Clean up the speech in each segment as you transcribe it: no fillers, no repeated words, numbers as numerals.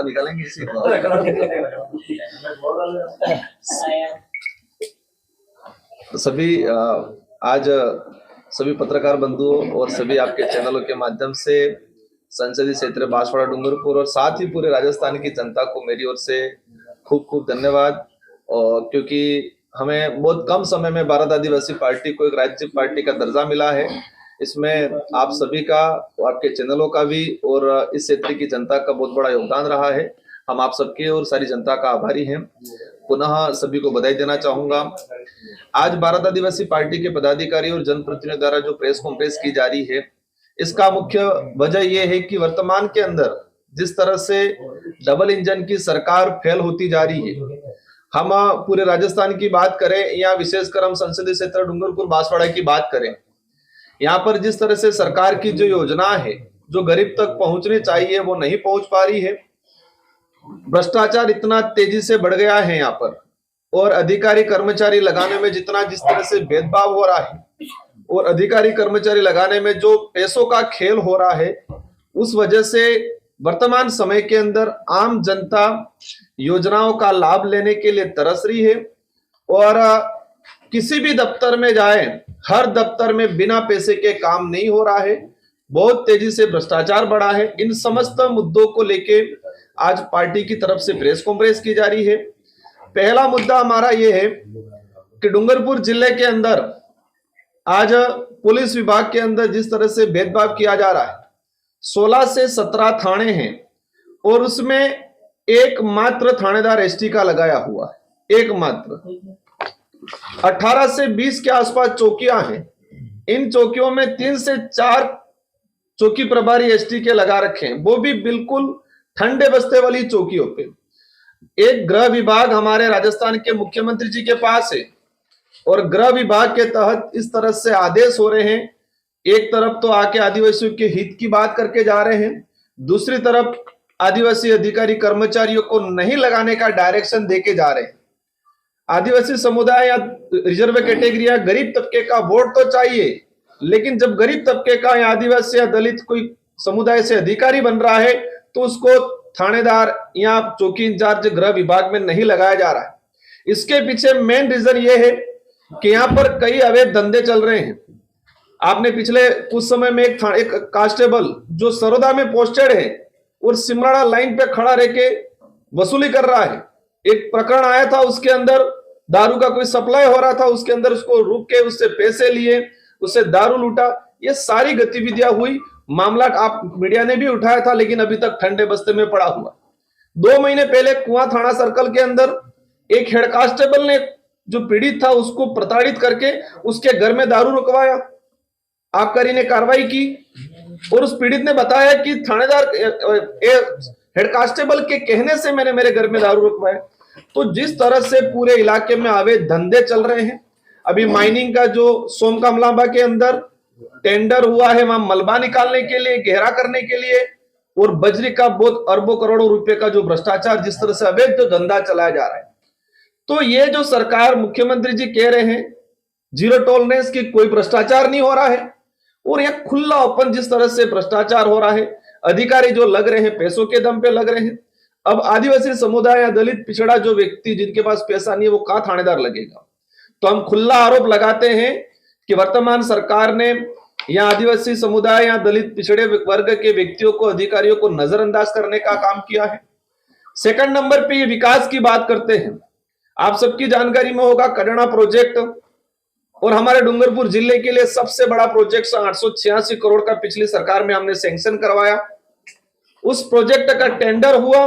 निकालेंगे इसी को। सभी आज सभी पत्रकार बंधुओं और सभी आपके चैनलों के माध्यम से संसदीय क्षेत्र बांसवाड़ा डूंगरपुर और साथ ही पूरे राजस्थान की जनता को मेरी ओर से खूब खूब धन्यवाद। और क्योंकि हमें बहुत कम समय में भारत आदिवासी पार्टी को एक राज्य पार्टी का दर्जा मिला है, इसमें आप सभी का, आपके चैनलों का भी और इस क्षेत्र की जनता का बहुत बड़ा योगदान रहा है। हम आप सबके और सारी जनता का आभारी हैं। पुनः सभी को बधाई देना चाहूंगा। आज भारत आदिवासी पार्टी के पदाधिकारी और जनप्रतिनिधियों द्वारा जो प्रेस कॉन्फ्रेंस की जा रही है, इसका मुख्य वजह यह है कि वर्तमान के अंदर जिस तरह से डबल इंजन की सरकार फेल होती जा रही है, हम पूरे राजस्थान की बात करें या विशेषकर हम संसदीय क्षेत्र डूंगरपुर बांसवाड़ा की बात करें, यहाँ पर जिस तरह से सरकार की जो योजना है जो गरीब तक पहुंचनी चाहिए वो नहीं पहुंच पा रही है। भ्रष्टाचार इतना तेजी से बढ़ गया है यहाँ पर, और अधिकारी कर्मचारी लगाने में जिस तरह से भेदभाव हो रहा है और अधिकारी कर्मचारी लगाने में जो पैसों का खेल हो रहा है, उस वजह से वर्तमान समय के अंदर आम जनता योजनाओं का लाभ लेने के लिए तरस रही है। और किसी भी दफ्तर में जाए, हर दफ्तर में बिना पैसे के काम नहीं हो रहा है, बहुत तेजी से भ्रष्टाचार बढ़ा है। इन समस्त मुद्दों को लेके आज पार्टी की तरफ से प्रेस कॉन्फ्रेंस की जा रही है। पहला मुद्दा हमारा यह है कि डूंगरपुर जिले के अंदर आज पुलिस विभाग के अंदर जिस तरह से भेदभाव किया जा रहा है, 16 से 17 थाने हैं और उसमें एकमात्र थानेदार एसटी का लगाया हुआ है, एकमात्र। 18 से 20 के आसपास चौकियां हैं, इन चौकियों में 3 से 4 चौकी प्रभारी एसटी के लगा रखे हैं, वो भी बिल्कुल ठंडे बस्ते वाली चौकियों पे। एक गृह विभाग हमारे राजस्थान के मुख्यमंत्री जी के पास है और गृह विभाग के तहत इस तरह से आदेश हो रहे हैं, एक तरफ तो आके आदिवासियों के हित की बात करके जा रहे हैं, दूसरी तरफ आदिवासी अधिकारी कर्मचारियों को नहीं लगाने का डायरेक्शन देके जा रहे हैं। आदिवासी समुदाय या रिजर्व कैटेगरी या गरीब तबके का वोट तो चाहिए, लेकिन जब गरीब तबके का या आदिवासी या दलित कोई समुदाय से अधिकारी बन रहा है तो उसको थानेदार या चौकी इंचार्ज गृह विभाग में नहीं लगाया जा रहा है। इसके पीछे मेन रीजन ये है कि यहाँ पर कई अवैध धंधे चल रहे हैं। आपने पिछले कुछ समय में एक कांस्टेबल जो सरोदा में पोस्टेड है और सिमराड़ा लाइन पे खड़ा रह के वसूली कर रहा है, एक प्रकरण आया था, उसके अंदर दारू का कोई सप्लाई हो रहा था, उसके अंदर उसको रुक के उससे पैसे लिए, उससे दारू लूटा। ये सारी गतिविधियां हुई, मामला आप मीडिया ने भी उठाया था, लेकिन अभी तक ठंडे बस्ते में पड़ा हुआ। 2 महीने पहले कुआं थाना सर्कल के अंदर एक हेड कांस्टेबल ने जो पीड़ित था उसको प्रताड़ित करके उसके घर में दारू रुकवाया। आबकारी ने कार्रवाई की और उस पीड़ित ने बताया कि थानेदार हेड कांस्टेबल के कहने से मैंने मेरे घर में दारू रुकवाया। तो जिस तरह से पूरे इलाके में अवैध धंधे चल रहे हैं, अभी माइनिंग का जो सोमकामलांबा के अंदर टेंडर हुआ है, वहां मलबा निकालने के लिए, गहरा करने के लिए, और बजरी का बहुत अरबों करोड़ों रुपए का जो भ्रष्टाचार, जिस तरह से अवैध जो धंधा चलाया जा रहा है। तो ये जो सरकार मुख्यमंत्री जी कह रहे हैं जीरो टॉलरेंस की, कोई भ्रष्टाचार नहीं हो रहा है, और यह खुला ओपन जिस तरह से भ्रष्टाचार हो रहा है, अधिकारी जो लग रहे हैं पैसों के दम पे लग रहे हैं। अब आदिवासी समुदाय या दलित पिछड़ा जो व्यक्ति जिनके पास पैसा नहीं है वो कहाँ थानेदार लगेगा? तो हम खुला आरोप लगाते हैं कि वर्तमान सरकार ने या आदिवासी समुदाय या दलित पिछड़े वर्ग के व्यक्तियों को, अधिकारियों को नजरअंदाज करने का काम किया है। सेकंड नंबर पे ये विकास की बात करते हैं। आप सबकी जानकारी में होगा कड़ना प्रोजेक्ट, और हमारे डूंगरपुर जिले के लिए सबसे बड़ा प्रोजेक्ट 886 करोड़ का पिछली सरकार में हमने सैंक्शन करवाया। उस प्रोजेक्ट का टेंडर हुआ,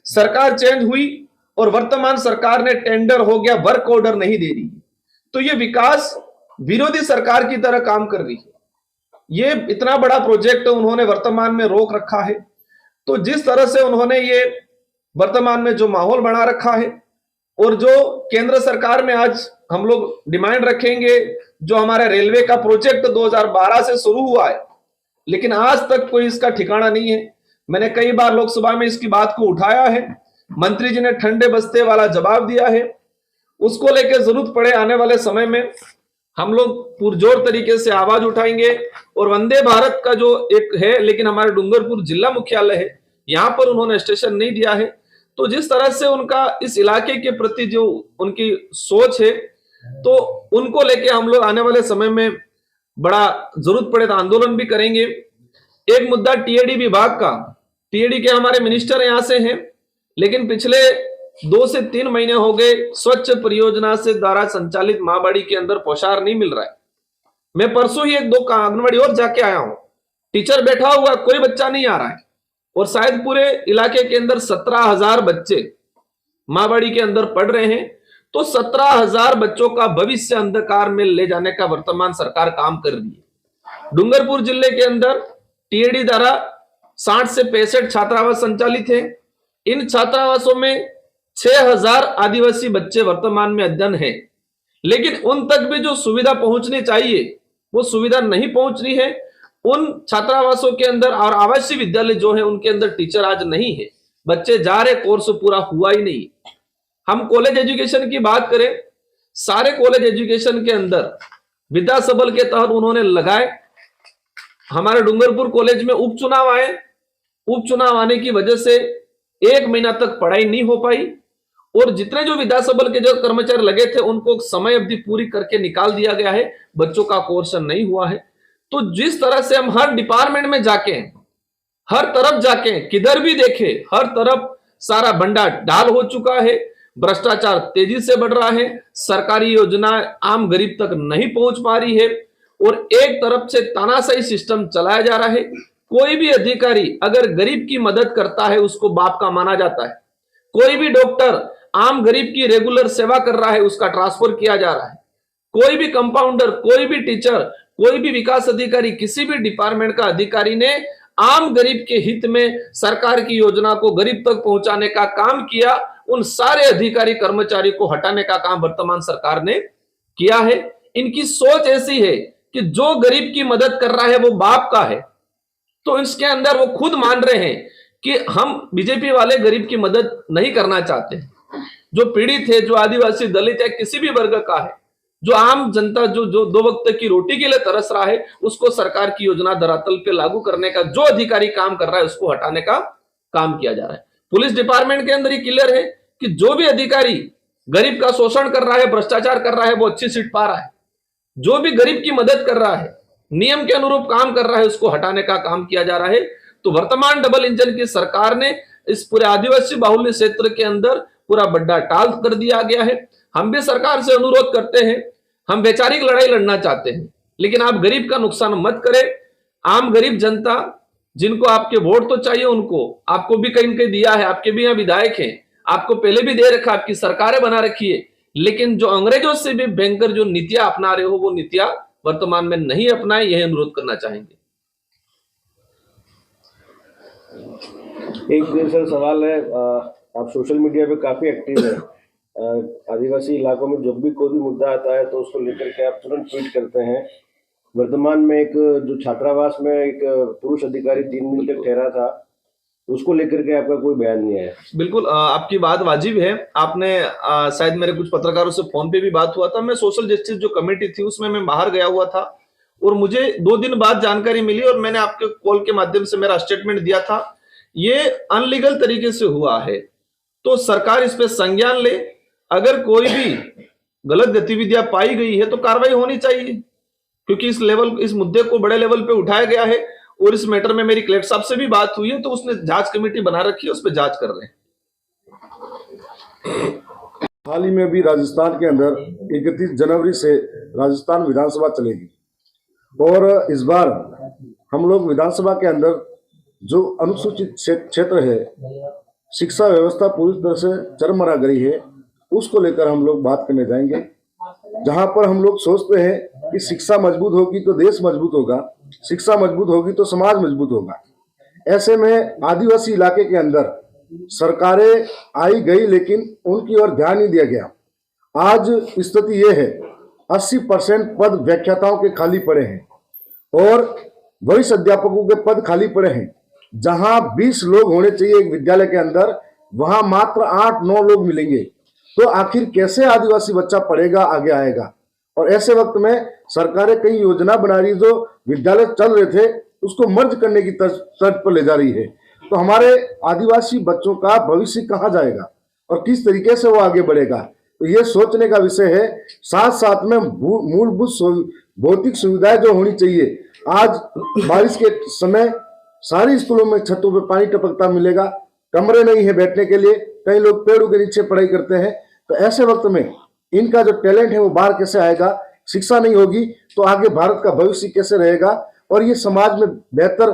सरकार चेंज हुई और वर्तमान सरकार ने टेंडर हो गया, वर्क ऑर्डर नहीं दे रही। तो ये विकास विरोधी सरकार की तरह काम कर रही है। ये इतना बड़ा प्रोजेक्ट उन्होंने वर्तमान में रोक रखा है। तो जिस तरह से उन्होंने ये वर्तमान में जो माहौल बना रखा है, और जो केंद्र सरकार में आज हम लोग डिमांड रखेंगे, जो हमारा रेलवे का प्रोजेक्ट 2012 से शुरू हुआ है, लेकिन आज तक कोई इसका ठिकाना नहीं है। मैंने कई बार लोकसभा में इसकी बात को उठाया है, मंत्री जी ने ठंडे बस्ते वाला जवाब दिया है। उसको लेकर जरूरत पड़े आने वाले समय में हम लोग पुरजोर तरीके से आवाज उठाएंगे और वंदे भारत का जो एक है, लेकिन हमारे डूंगरपुर जिला मुख्यालय है, यहाँ पर उन्होंने स्टेशन नहीं दिया है। तो जिस तरह से उनका इस इलाके के प्रति जो उनकी सोच है, तो उनको लेके हम लोग आने वाले समय में बड़ा जरूरत पड़े तो आंदोलन भी करेंगे। एक मुद्दा टीएडी विभाग का, टीएडी के हमारे मिनिस्टर यहां से हैं, लेकिन पिछले 2 से 3 महीने हो गए स्वच्छ परियोजना से द्वारा संचालित माँबाड़ी के अंदर पोषाहार नहीं मिल रहा है। मैं परसों ही 1-2 आंगनबाड़ी और जाके आया हूं, टीचर बैठा हुआ, कोई बच्चा नहीं आ रहा है। और शायद पूरे इलाके के अंदर 17,000 बच्चे माँबाड़ी के अंदर पढ़ रहे हैं। तो 17,000 बच्चों का भविष्य अंधकार में ले जाने का वर्तमान सरकार काम कर रही है। डूंगरपुर जिले के अंदर टीएडी द्वारा 60 से 65 छात्रावास संचालित है। इन छात्रावासों में 6,000 आदिवासी बच्चे वर्तमान में अध्ययन है, लेकिन उन तक भी जो सुविधा पहुंचनी चाहिए वो सुविधा नहीं पहुंच रही है। उन छात्रावासों के अंदर और आवासीय विद्यालय जो है उनके अंदर टीचर आज नहीं है, बच्चे जा रहे, कोर्स पूरा हुआ ही नहीं। हम कॉलेज एजुकेशन की बात करें, सारे कॉलेज एजुकेशन के अंदर विद्या सबल के तहत उन्होंने लगाए। हमारे डूंगरपुर कॉलेज में उपचुनाव आए, उपचुनाव आने की वजह से 1 महीना तक पढ़ाई नहीं हो पाई और जितने जो विद्या सबल के जो कर्मचारी लगे थे उनको समय अवधि पूरी करके निकाल दिया गया है, बच्चों का कोर्स नहीं हुआ है। तो जिस तरह से हम हर डिपार्टमेंट में जाके, हर तरफ जाके, किधर भी देखे, हर तरफ सारा भंडा डाल हो चुका है, भ्रष्टाचार तेजी से बढ़ रहा है, सरकारी योजना आम गरीब तक नहीं पहुंच पा रही है और एक तरफ से तानाशाही सिस्टम चलाया जा रहा है। कोई भी अधिकारी अगर गरीब की मदद करता है उसको बाप का माना जाता है। कोई भी डॉक्टर आम गरीब की रेगुलर सेवा कर रहा है उसका ट्रांसफर किया जा रहा है। कोई भी कंपाउंडर, कोई भी टीचर, कोई भी विकास अधिकारी, किसी भी डिपार्टमेंट का अधिकारी ने आम गरीब के हित में सरकार की योजना को गरीब तक पहुंचाने का काम किया, उन सारे अधिकारी कर्मचारी को हटाने का काम वर्तमान सरकार ने किया है। इनकी सोच ऐसी है कि जो गरीब की मदद कर रहा है वो बाप का है। तो इसके अंदर वो खुद मान रहे हैं कि हम बीजेपी वाले गरीब की मदद नहीं करना चाहते। जो पीड़ित है, जो आदिवासी, दलित है, किसी भी वर्ग का है, जो आम जनता जो 2 वक्त की रोटी के लिए तरस रहा है, उसको सरकार की योजना धरातल पे लागू करने का जो अधिकारी काम कर रहा है उसको हटाने का काम किया जा रहा है। पुलिस डिपार्टमेंट के अंदर ही क्लियर है कि जो भी अधिकारी गरीब का शोषण कर रहा है, भ्रष्टाचार कर रहा है, वो अच्छी सीट पा रहा है। जो भी गरीब की मदद कर रहा है, नियम के अनुरूप काम कर रहा है, उसको हटाने का काम किया जा रहा है। तो वर्तमान डबल इंजन की सरकार ने इस पूरे आदिवासी बाहुल्य क्षेत्र के अंदर पूरा बड्डा टाल कर दिया गया है। हम भी सरकार से अनुरोध करते हैं, हम वैचारिक लड़ाई लड़ना चाहते हैं, लेकिन आप गरीब का नुकसान मत करें। आम गरीब जनता जिनको आपके वोट तो चाहिए, उनको आपको भी कहीं कहीं दिया है, आपके भी यहाँ विधायक हैं, आपको पहले भी दे रखा, आपकी सरकारें बना रखी है, लेकिन जो अंग्रेजों से भी भयंकर जो नीतियां अपना रहे हो वो नीतियां वर्तमान में नहीं अपनाए, यह अनुरोध करना चाहेंगे। एक सर सवाल है, आप सोशल मीडिया पे काफी एक्टिव है। आदिवासी इलाकों में जब भी कोई भी मुद्दा आता है तो उसको लेकर के आप तुरंत ट्वीट करते हैं। वर्तमान में एक जो छात्रावास में एक पुरुष अधिकारी 3 दिन तक ठहरा था, उसको लेकर के आपका कोई बयान नहीं है। बिल्कुल, आपकी बात वाजिब है। आपने शायद मेरे कुछ पत्रकारों से फोन पे भी बात हुआ था। मैं सोशल जस्टिस जो कमेटी थी उसमें मैं बाहर गया हुआ था और मुझे 2 दिन बाद जानकारी मिली और मैंने आपके कॉल के माध्यम से मेरा स्टेटमेंट दिया था। ये अनलीगल तरीके से हुआ है, तो सरकार इस पे संज्ञान ले। अगर कोई भी गलत गतिविधियां पाई गई है तो कार्रवाई होनी चाहिए, क्योंकि इस मुद्दे को बड़े लेवल पे उठाया गया है और इस मैटर में मेरी कलेक्टर साहब से भी बात हुई है, तो उसने जांच कमेटी बना रखी है, उस पर जांच कर रहे हैं। हाल ही में भी राजस्थान के अंदर 31 जनवरी से राजस्थान विधानसभा चलेगी और इस बार हम लोग विधानसभा के अंदर जो अनुसूचित क्षेत्र है, शिक्षा व्यवस्था पूरी तरह से चरमरा गई है, उसको लेकर हम लोग बात करने जाएंगे। जहां पर हम लोग सोचते हैं कि शिक्षा मजबूत होगी तो देश मजबूत होगा, शिक्षा मजबूत होगी तो समाज मजबूत होगा। ऐसे में आदिवासी इलाके के अंदर सरकारें आई गई लेकिन उनकी ओर ध्यान नहीं दिया गया। आज स्थिति ये है, 80% पद व्याख्याताओं के खाली पड़े हैं और वरिष्ठ अध्यापकों के पद खाली पड़े हैं। जहां 20 लोग होने चाहिए एक विद्यालय के अंदर, वहां मात्र 8-9 लोग मिलेंगे। तो आखिर कैसे आदिवासी बच्चा पढ़ेगा, आगे आएगा? और ऐसे वक्त में सरकारें कई योजना बना रही जो विद्यालय चल रहे थे उसको मर्ज करने की तर्ज पर ले जा रही है। तो हमारे आदिवासी बच्चों का भविष्य कहाँ जाएगा और किस तरीके से वो आगे बढ़ेगा, तो ये सोचने का विषय है। साथ साथ में मूलभूत भौतिक सुविधाएं जो होनी चाहिए। आज बारिश के समय सारी स्कूलों में छतों पे पानी टपकता मिलेगा, कमरे नहीं है बैठने के लिए, कई लोग पेड़ों के नीचे पढ़ाई करते हैं। तो ऐसे वक्त में इनका जो टैलेंट है वो बाहर कैसे आएगा, शिक्षा नहीं होगी तो आगे भारत का भविष्य कैसे रहेगा और ये समाज में बेहतर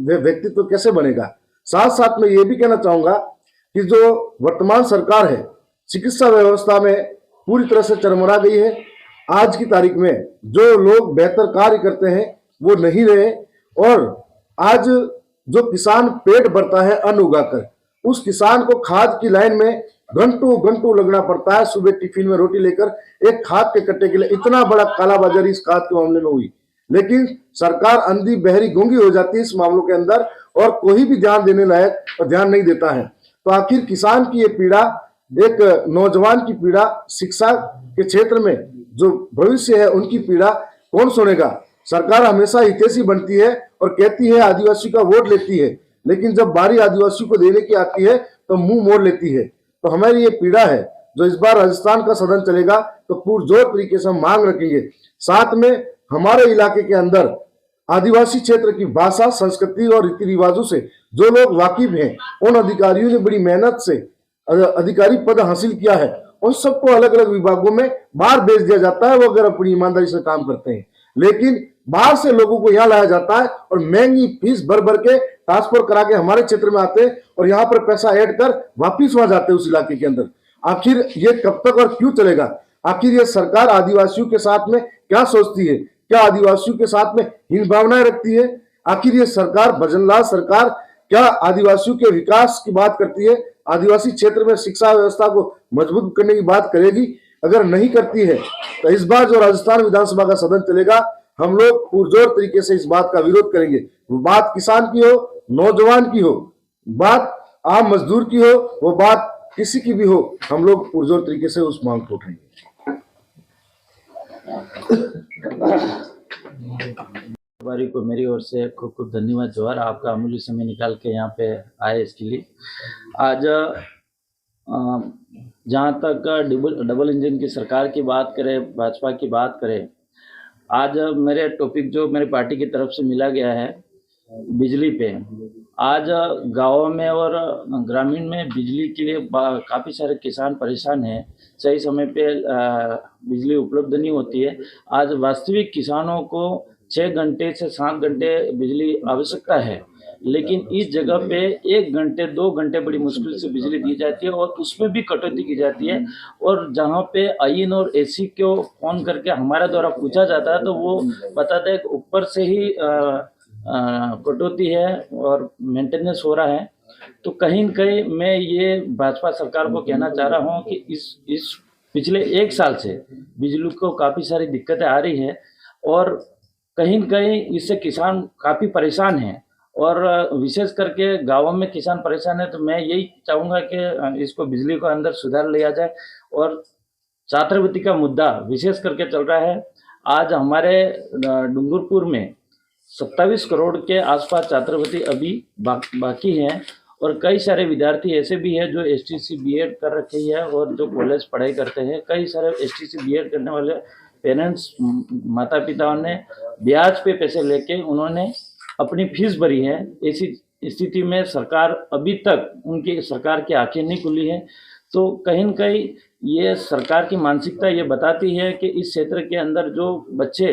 व्यक्तित्व कैसे बनेगा। साथ साथ में ये भी कहना चाहूंगा कि जो वर्तमान सरकार है चिकित्सा व्यवस्था में पूरी तरह से चरमरा गई है। आज की तारीख में जो लोग बेहतर कार्य करते हैं वो नहीं रहे और आज जो किसान पेट भरता है अन्न उगाकर, उस किसान को खाद की लाइन में घंटों घंटों लगना पड़ता है। सुबह टिफिन में रोटी लेकर एक खाद के कट्टे के लिए इतना बड़ा कालाबाजारी इस खाद के मामले में हुई, लेकिन सरकार अंधी बहरी गूंगी हो जाती है इस मामलों के अंदर और कोई भी ध्यान देने लायक और ध्यान नहीं देता है। तो आखिर किसान की ये पीड़ा, एक नौजवान की पीड़ा, शिक्षा के क्षेत्र में जो भविष्य है उनकी पीड़ा कौन सुनेगा। सरकार हमेशा हितैषी बनती है और कहती है आदिवासी का वोट लेती है, लेकिन जब बारी आदिवासी को देने की आती है तो मुंह मोड़ लेती है। तो हमारी ये पीड़ा है जो इस बार राजस्थान का सदन चलेगा तो पुरजोर तरीके से हम मांग रखेंगे। साथ में हमारे इलाके के अंदर आदिवासी क्षेत्र की भाषा, संस्कृति और रीति रिवाजों से जो लोग वाकिफ हैं, उन अधिकारियों ने बड़ी मेहनत से अधिकारी पद हासिल किया है, उन सबको अलग अलग विभागों में बाहर भेज दिया जाता है। वो अगर अपनी ईमानदारी से काम करते हैं, लेकिन बाहर से लोगों को यहाँ लाया जाता है और महंगी फीस भर भर के ट्रांसफर करा के हमारे क्षेत्र में आते हैं और यहाँ पर पैसा ऐड कर वापिस वहां जाते हैं उस इलाके के अंदर। आखिर ये कब तक और क्यों चलेगा? आखिर ये सरकार आदिवासियों के साथ में क्या सोचती है? क्या आदिवासियों के साथ में हीन भावनाएं रखती है? आखिर ये सरकार, भजनलाल सरकार, क्या आदिवासियों के विकास की बात करती है? आदिवासी क्षेत्र में शिक्षा व्यवस्था को मजबूत करने की बात करेगी? अगर नहीं करती है तो इस बार जो राजस्थान विधानसभा का सदन चलेगा, हम लोग पुरजोर तरीके से इस बात का विरोध करेंगे। वो बात किसान की हो, नौजवान की हो, बात आम मजदूर की हो, वो बात किसी की भी हो, हम लोग पुरजोर तरीके से उस मांग को उठाएंगे। बारी को मेरी ओर से खूब खूब धन्यवाद जोहर, आपका अमूल्य समय निकाल के यहाँ पे आए इसके लिए। आज जहाँ तक डबल इंजन की सरकार की बात करें, भाजपा की बात करें, आज मेरे टॉपिक जो मेरी पार्टी की तरफ से मिला गया है बिजली पे। आज गाँव में और ग्रामीण में बिजली के लिए काफ़ी सारे किसान परेशान हैं, सही समय पे बिजली उपलब्ध नहीं होती है। आज वास्तविक किसानों को 6 घंटे से 7 घंटे बिजली आवश्यकता है, लेकिन इस जगह पे 1 घंटे 2 घंटे बड़ी मुश्किल से बिजली दी जाती है और उसमें भी कटौती की जाती है। और जहाँ पे आईएन और एसी को फ़ोन करके हमारे द्वारा पूछा जाता है तो वो बताते हैं कि ऊपर से ही कटौती है और मेंटेनेंस हो रहा है। तो कहीं न कहीं मैं ये भाजपा सरकार को कहना चाह रहा हूँ कि इस पिछले 1 साल से बिजली को काफ़ी सारी दिक्कतें आ रही है और कहीं न कहीं इससे किसान काफ़ी परेशान हैं और विशेष करके गाँवों में किसान परेशान है। तो मैं यही चाहूँगा कि इसको बिजली को अंदर सुधार लिया जाए। और छात्रवृत्ति का मुद्दा विशेष करके चल रहा है। आज हमारे डूंगरपुर में 27 करोड़ के आसपास छात्रवृत्ति अभी बाकी हैं और कई सारे विद्यार्थी ऐसे भी हैं जो एसटीसी बीएड कर रखे हैं और जो कॉलेज पढ़ाई करते हैं। कई सारे एसटीसी बीएड करने वाले पेरेंट्स, माता पिताओं ने ब्याज पे पैसे लेके उन्होंने अपनी फीस भरी है। ऐसी स्थिति में सरकार अभी तक उनकी सरकार की आंखें नहीं खुली है। तो कहीं न कहीं ये सरकार की मानसिकता ये बताती है कि इस क्षेत्र के अंदर जो बच्चे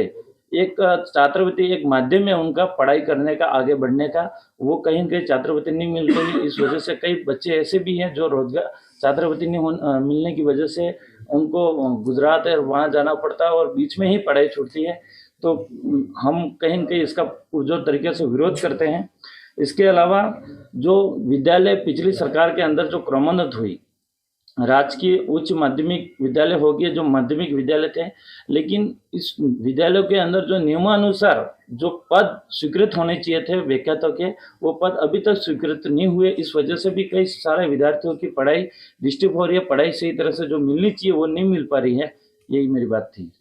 एक छात्रवृत्ति एक माध्यम है उनका पढ़ाई करने का, आगे बढ़ने का, वो कहीं न कहीं छात्रवृत्ति नहीं मिल रही। इस वजह से कई बच्चे ऐसे भी हैं जो रोजगार छात्रवृत्ति नहीं मिलने की वजह से उनको गुजरात है वहाँ जाना पड़ता है और बीच में ही पढ़ाई छूटती है। तो हम कहीं न कहीं इसका पुरजोर तरीके से विरोध करते हैं। इसके अलावा जो विद्यालय पिछली सरकार के अंदर जो क्रमोन्नत हुई, राजकीय उच्च माध्यमिक विद्यालय हो गए जो माध्यमिक विद्यालय थे, लेकिन इस विद्यालयों के अंदर जो नियमानुसार जो पद स्वीकृत होने चाहिए थे व्याख्यातों के, वो पद अभी तक स्वीकृत नहीं हुए। इस वजह से भी कई सारे विद्यार्थियों की पढ़ाई डिस्टर्ब हो रही है, पढ़ाई सही तरह से जो मिलनी चाहिए वो नहीं मिल पा रही है। यही मेरी बात थी।